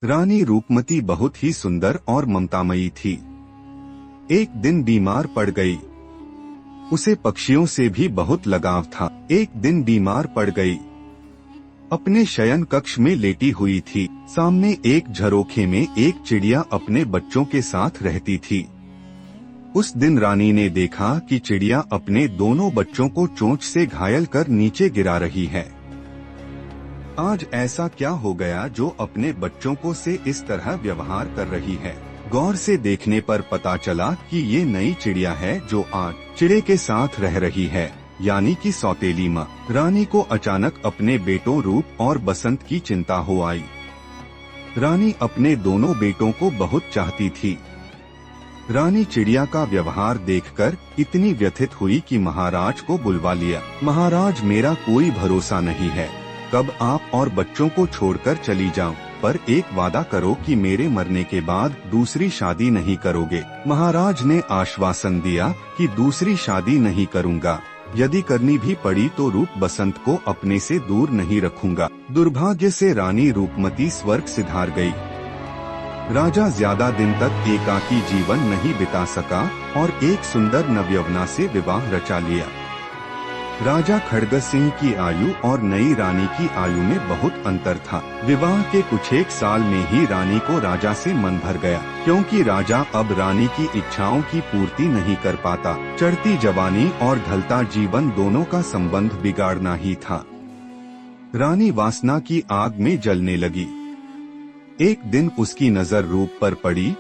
रानी रूपमती बहुत ही सुंदर और ममतामयी थी। एक दिन बीमार पड़ गई। उसे पक्षियों से भी बहुत लगाव था। एक दिन बीमार पड़ गई। अपने शयन कक्ष में लेटी हुई थी। सामने एक झरोखे में एक चिड़िया अपने बच्चों के साथ रहती थी। उस दिन रानी ने देखा कि चिड़िया अपने दोनों बच्चों को चोंच से घायल कर नीचे गिरा रही है। आज ऐसा क्या हो गया जो अपने बच्चों को से इस तरह व्यवहार कर रही है? गौर से देखने पर पता चला कि ये नई चिड़िया है जो आज चिड़े के साथ रह रही है, यानी कि सौतेली माँ। रानी को अचानक अपने बेटों रूप और बसंत की चिंता हो आई। रानी अपने दोनों बेटों को बहुत चाहती थी। रानी चिड़िया का व्यवहार देखकर इतनी व्यथित हुई कि महाराज को बुलवा लिया। महाराज, मेरा कोई भरोसा नहीं है, कब आप और बच्चों को छोड़कर चली जाऊं, पर एक वादा करो कि मेरे मरने के बाद दूसरी शादी नहीं करोगे। महाराज ने आश्वासन दिया कि दूसरी शादी नहीं करूंगा, यदि करनी भी पड़ी तो रूप बसंत को अपने से दूर नहीं रखूंगा। दुर्भाग्य से रानी रूपमती स्वर्ग सिधार गई। राजा ज्यादा दिन तक एकाकी जीवन नहीं बिता सका और एक सुंदर नवयवना से विवाह रचा लिया। राजा खड्ग सिंह की आयु और नई रानी की आयु में बहुत अंतर था। विवाह के कुछ एक साल में ही रानी को राजा से मन भर गया, क्योंकि राजा अब रानी की इच्छाओं की पूर्ति नहीं कर पाता। चढ़ती जवानी और ढलता जीवन दोनों का संबंध बिगाड़ना ही था। रानी वासना की आग में जलने लगी। एक दिन उसकी नजर रूप पर पड़ी